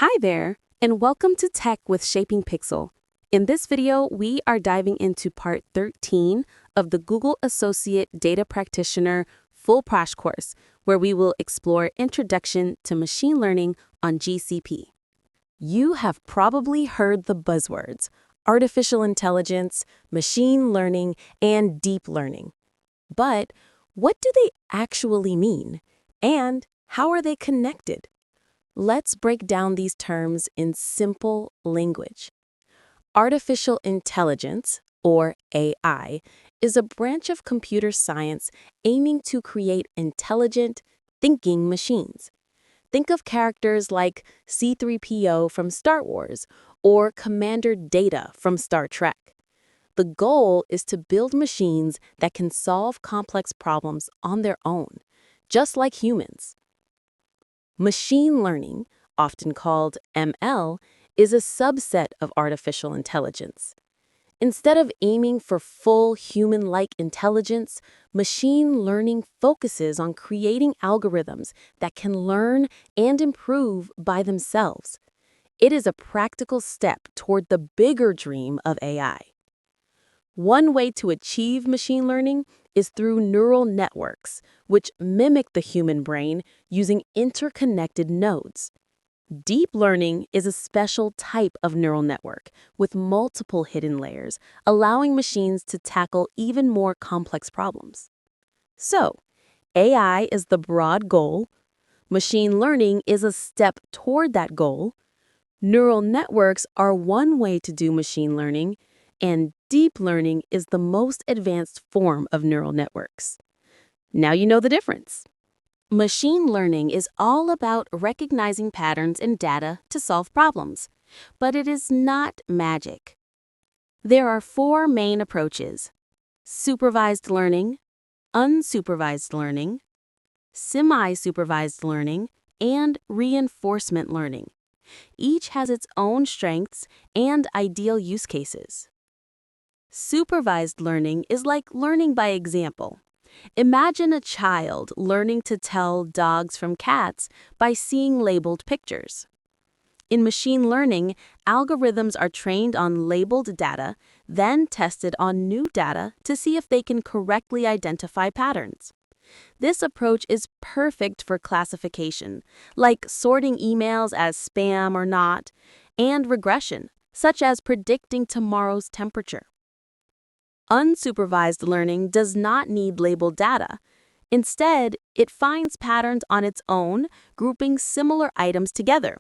Hi there, and welcome to Tech with Shaping Pixel. In this video, we are diving into part 13 of the Google Associate Data Practitioner full crash course, where we will explore Introduction to Machine Learning on GCP. You have probably heard the buzzwords artificial intelligence, machine learning, and deep learning. But what do they actually mean? And how are they connected? Let's break down these terms in simple language. Artificial intelligence, or AI, is a branch of computer science aiming to create intelligent, thinking machines. Think of characters like C-3PO from Star Wars or Commander Data from Star Trek. The goal is to build machines that can solve complex problems on their own, just like humans. Machine learning, often called ML, is a subset of artificial intelligence. Instead of aiming for full human-like intelligence, machine learning focuses on creating algorithms that can learn and improve by themselves. It is a practical step toward the bigger dream of AI. One way to achieve machine learning is through neural networks, which mimic the human brain using interconnected nodes. Deep learning is a special type of neural network with multiple hidden layers, allowing machines to tackle even more complex problems. So, AI is the broad goal, machine learning is a step toward that goal, neural networks are one way to do machine learning, and deep learning is the most advanced form of neural networks. Now you know the difference. Machine learning is all about recognizing patterns in data to solve problems, but it is not magic. There are four main approaches: supervised learning, unsupervised learning, semi-supervised learning, and reinforcement learning. Each has its own strengths and ideal use cases. Supervised learning is like learning by example. Imagine a child learning to tell dogs from cats by seeing labeled pictures. In machine learning, algorithms are trained on labeled data, then tested on new data to see if they can correctly identify patterns. This approach is perfect for classification, like sorting emails as spam or not, and regression, such as predicting tomorrow's temperature. Unsupervised learning does not need labeled data. Instead, it finds patterns on its own, grouping similar items together.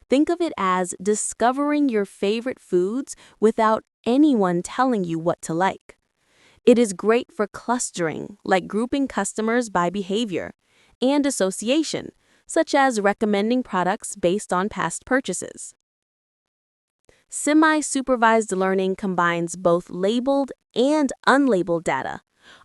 Think of it as discovering your favorite foods without anyone telling you what to like. It is great for clustering, like grouping customers by behavior, and association, such as recommending products based on past purchases. Semi-supervised learning combines both labeled and unlabeled data,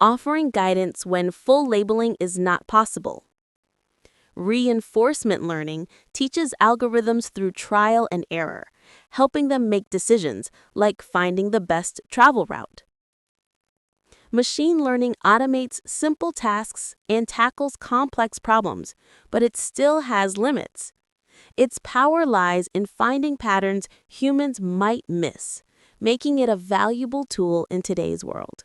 offering guidance when full labeling is not possible. Reinforcement learning teaches algorithms through trial and error, helping them make decisions like finding the best travel route. Machine learning automates simple tasks and tackles complex problems, but it still has limits. Its power lies in finding patterns humans might miss, making it a valuable tool in today's world.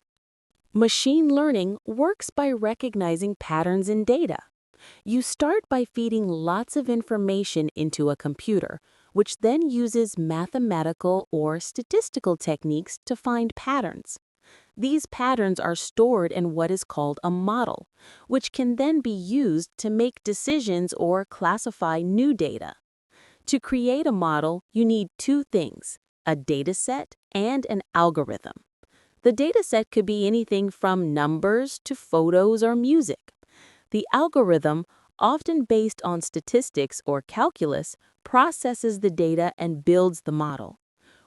Machine learning works by recognizing patterns in data. You start by feeding lots of information into a computer, which then uses mathematical or statistical techniques to find patterns. These patterns are stored in what is called a model, which can then be used to make decisions or classify new data. To create a model, you need two things: a dataset and an algorithm. The dataset could be anything from numbers to photos or music. The algorithm, often based on statistics or calculus, processes the data and builds the model.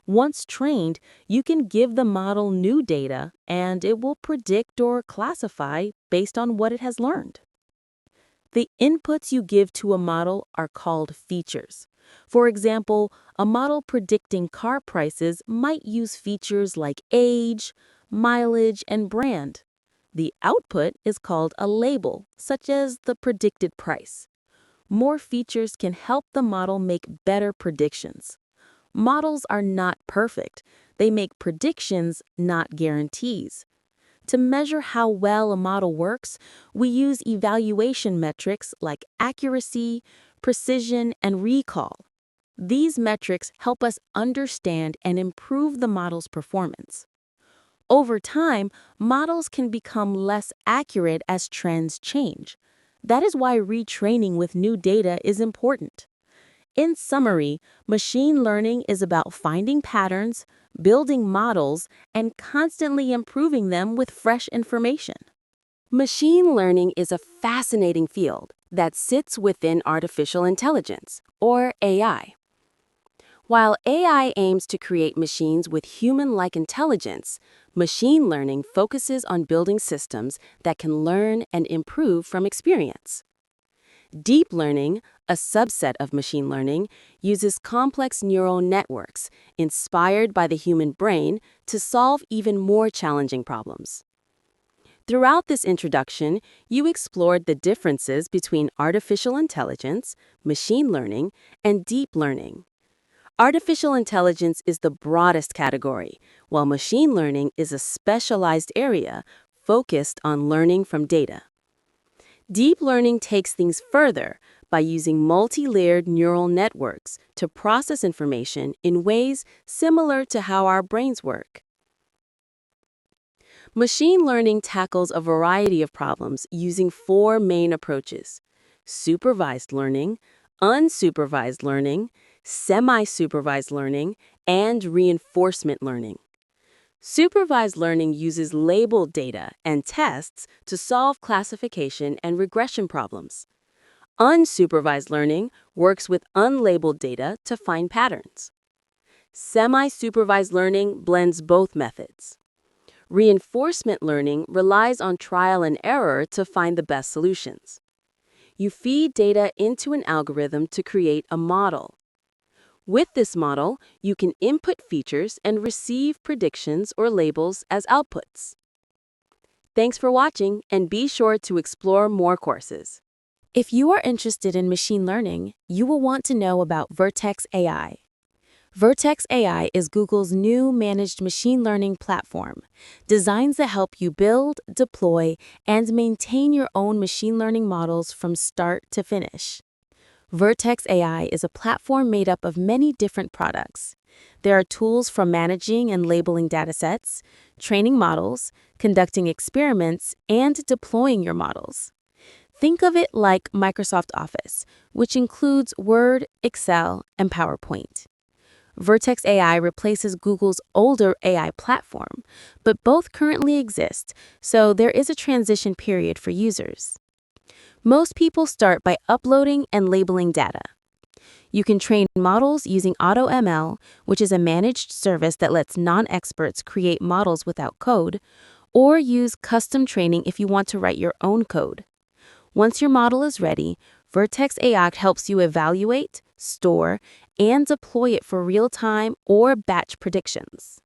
Once trained, you can give the model new data, and it will predict or classify based on what it has learned. The inputs you give to a model are called features. For example, a model predicting car prices might use features like age, mileage, and brand. The output is called a label, such as the predicted price. more features can help the model make better predictions. Models are not perfect. They make predictions, not guarantees. To measure how well a model works, we use evaluation metrics like accuracy, precision, and recall. These metrics help us understand and improve the model's performance. Over time, models can become less accurate as trends change. That is why retraining with new data is important. In summary, machine learning is about finding patterns, building models, and constantly improving them with fresh information. Machine learning is a fascinating field that sits within artificial intelligence, or AI. While AI aims to create machines with human-like intelligence, machine learning focuses on building systems that can learn and improve from experience. Deep learning, a subset of machine learning, uses complex neural networks inspired by the human brain to solve even more challenging problems. Throughout this introduction, you explored the differences between artificial intelligence, machine learning, and deep learning. Artificial intelligence is the broadest category, while machine learning is a specialized area focused on learning from data. Deep learning takes things further by using multi-layered neural networks to process information in ways similar to how our brains work. Machine learning tackles a variety of problems using four main approaches: supervised learning, unsupervised learning, semi-supervised learning, and reinforcement learning. Supervised learning uses labeled data and tests to solve classification and regression problems. Unsupervised learning works with unlabeled data to find patterns. Semi-supervised learning blends both methods. Reinforcement learning relies on trial and error to find the best solutions. You feed data into an algorithm to create a model. With this model, you can input features and receive predictions or labels as outputs. Thanks for watching, and be sure to explore more courses. If you are interested in machine learning, you will want to know about Vertex AI. Vertex AI is Google's new managed machine learning platform, designed to help you build, deploy, and maintain your own machine learning models from start to finish. Vertex AI is a platform made up of many different products. There are tools for managing and labeling datasets, training models, conducting experiments, and deploying your models. Think of it like Microsoft Office, which includes Word, Excel, and PowerPoint. Vertex AI replaces Google's older AI platform, but both currently exist, so there is a transition period for users. Most people start by uploading and labeling data. You can train models using AutoML, which is a managed service that lets non-experts create models without code, or use custom training if you want to write your own code. Once your model is ready, Vertex AI helps you evaluate, store, and deploy it for real-time or batch predictions.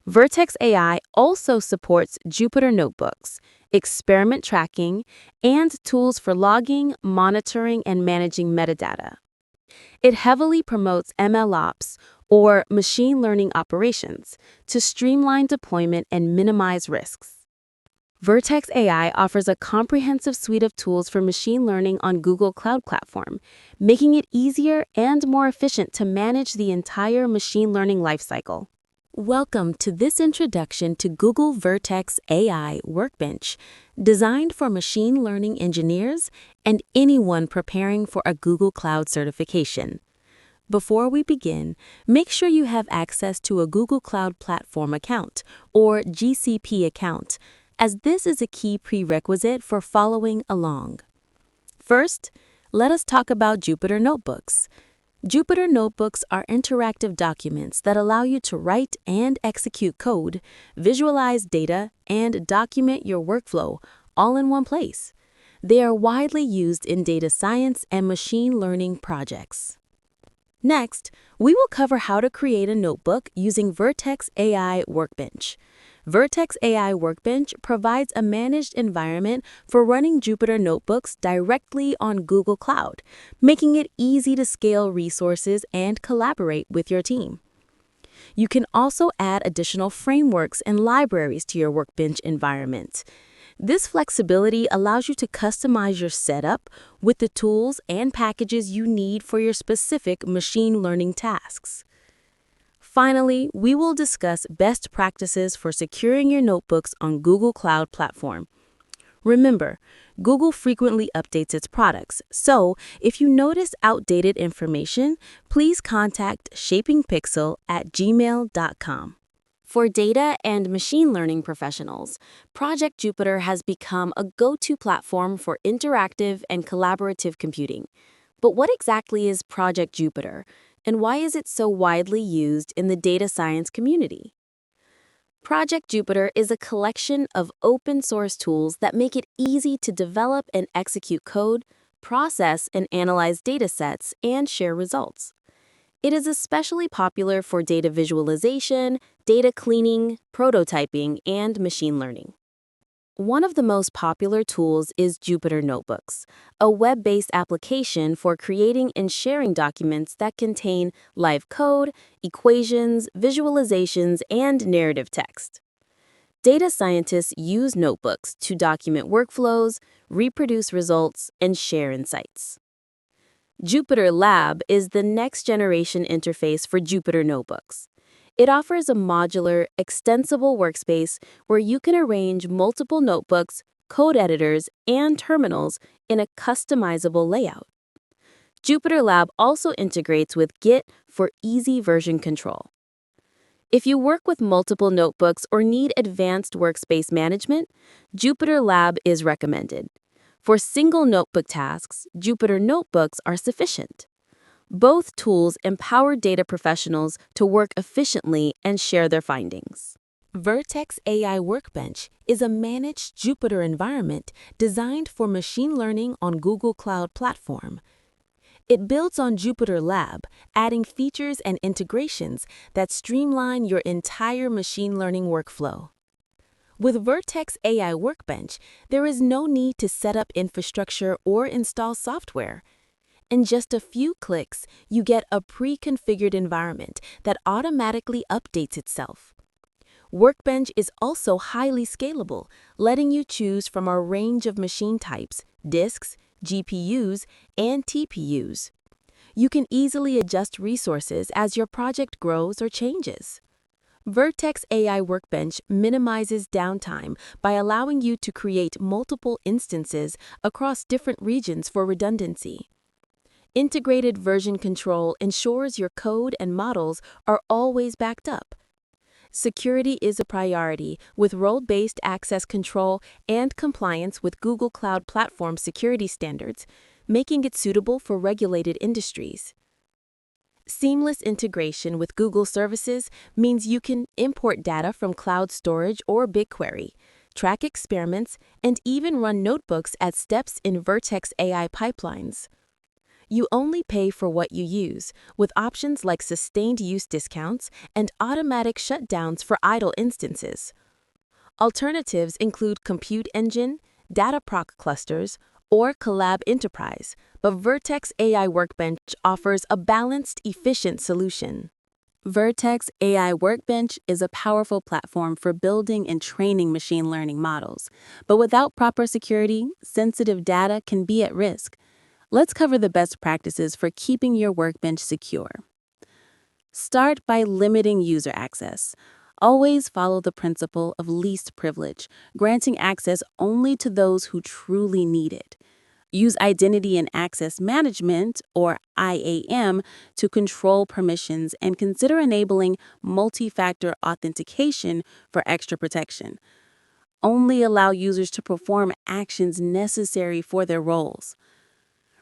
Vertex AI also supports Jupyter notebooks, experiment tracking, and tools for logging, monitoring, and managing metadata. It heavily promotes MLOps, or machine learning operations, to streamline deployment and minimize risks. Vertex AI offers a comprehensive suite of tools for machine learning on Google Cloud Platform, making it easier and more efficient to manage the entire machine learning lifecycle. Welcome to this introduction to Google Vertex AI Workbench, designed for machine learning engineers and anyone preparing for a Google Cloud certification. Before we begin, make sure you have access to a Google Cloud Platform account, or GCP account, as this is a key prerequisite for following along. First, let us talk about Jupyter Notebooks. Jupyter Notebooks are interactive documents that allow you to write and execute code, visualize data, and document your workflow all in one place. They are widely used in data science and machine learning projects. Next, we will cover how to create a notebook using Vertex AI Workbench. Vertex AI Workbench provides a managed environment for running Jupyter notebooks directly on Google Cloud, making it easy to scale resources and collaborate with your team. You can also add additional frameworks and libraries to your Workbench environment. This flexibility allows you to customize your setup with the tools and packages you need for your specific machine learning tasks. Finally, we will discuss best practices for securing your notebooks on Google Cloud Platform. Remember, Google frequently updates its products, so if you notice outdated information, please contact shapingpixel@gmail.com. For data and machine learning professionals, Project Jupyter has become a go-to platform for interactive and collaborative computing. But what exactly is Project Jupyter, and why is it so widely used in the data science community? Project Jupyter is a collection of open-source tools that make it easy to develop and execute code, process and analyze datasets, and share results. It is especially popular for data visualization, data cleaning, prototyping, and machine learning. One of the most popular tools is Jupyter Notebooks, a web-based application for creating and sharing documents that contain live code, equations, visualizations, and narrative text. Data scientists use notebooks to document workflows, reproduce results, and share insights. Jupyter Lab is the next-generation interface for Jupyter Notebooks. It offers a modular, extensible workspace where you can arrange multiple notebooks, code editors, and terminals in a customizable layout. Jupyter Lab also integrates with Git for easy version control. If you work with multiple notebooks or need advanced workspace management, Jupyter Lab is recommended. For single notebook tasks, Jupyter Notebooks are sufficient. Both tools empower data professionals to work efficiently and share their findings. Vertex AI Workbench is a managed Jupyter environment designed for machine learning on Google Cloud Platform. It builds on Jupyter Lab, adding features and integrations that streamline your entire machine learning workflow. With Vertex AI Workbench, there is no need to set up infrastructure or install software. In just a few clicks, you get a pre-configured environment that automatically updates itself. Workbench is also highly scalable, letting you choose from a range of machine types, disks, GPUs, and TPUs. You can easily adjust resources as your project grows or changes. Vertex AI Workbench minimizes downtime by allowing you to create multiple instances across different regions for redundancy. Integrated version control ensures your code and models are always backed up. Security is a priority with role-based access control and compliance with Google Cloud Platform security standards, making it suitable for regulated industries. Seamless integration with Google services means you can import data from cloud storage or BigQuery, track experiments, and even run notebooks as steps in Vertex AI pipelines. You only pay for what you use, with options like sustained use discounts and automatic shutdowns for idle instances. Alternatives include Compute Engine, Dataproc clusters, or Collab Enterprise, but Vertex AI Workbench offers a balanced, efficient solution. Vertex AI Workbench is a powerful platform for building and training machine learning models, but without proper security, sensitive data can be at risk. Let's cover the best practices for keeping your workbench secure. Start by limiting user access. Always follow the principle of least privilege, granting access only to those who truly need it. Use Identity and Access Management, or IAM, to control permissions and consider enabling multi-factor authentication for extra protection. Only allow users to perform actions necessary for their roles.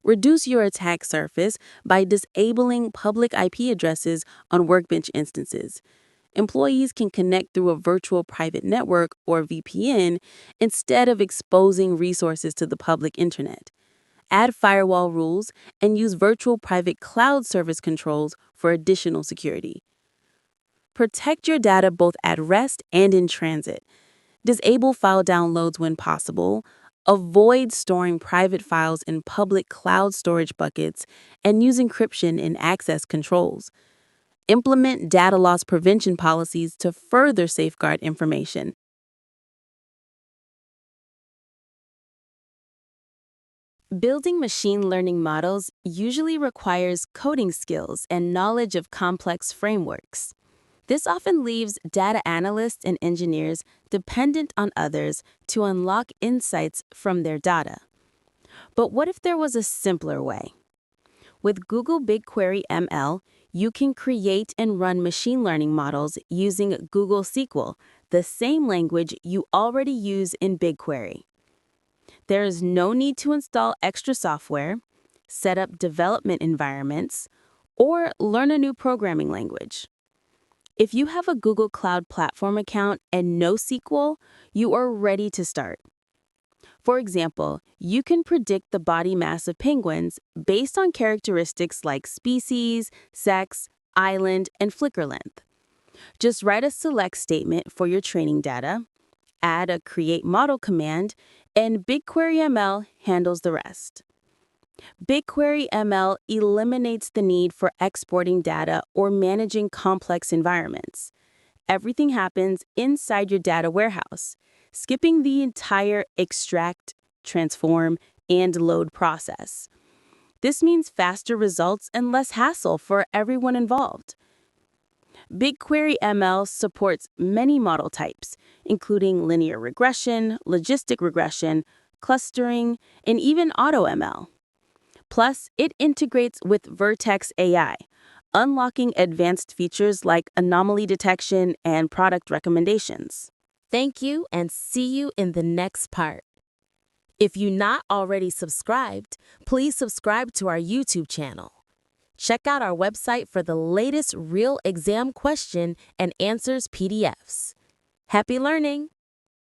Reduce your attack surface by disabling public IP addresses on Workbench instances. Employees can connect through a virtual private network or VPN instead of exposing resources to the public internet. Add firewall rules and use virtual private cloud service controls for additional security. protect your data both at rest and in transit. Disable file downloads when possible. Avoid storing private files in public cloud storage buckets, and use encryption in access controls. Implement data loss prevention policies to further safeguard information. Building machine learning models usually requires coding skills and knowledge of complex frameworks. This often leaves data analysts and engineers dependent on others to unlock insights from their data. But what if there was a simpler way? With Google BigQuery ML, you can create and run machine learning models using Google SQL, the same language you already use in BigQuery. There is no need to install extra software, set up development environments, or learn a new programming language. If you have a Google Cloud Platform account and NoSQL, you are ready to start. For example, you can predict the body mass of penguins based on characteristics like species, sex, island, and flicker length. Just write a select statement for your training data, add a create model command, and BigQuery ML handles the rest. BigQuery ML eliminates the need for exporting data or managing complex environments. Everything happens inside your data warehouse, skipping the entire extract, transform, and load process. This means faster results and less hassle for everyone involved. BigQuery ML supports many model types, including linear regression, logistic regression, clustering, and even AutoML. Plus, it integrates with Vertex AI, unlocking advanced features like anomaly detection and product recommendations. Thank you, and see you in the next part. If you're not already subscribed, please subscribe to our YouTube channel. Check out our website for the latest real exam question and answers PDFs. Happy learning!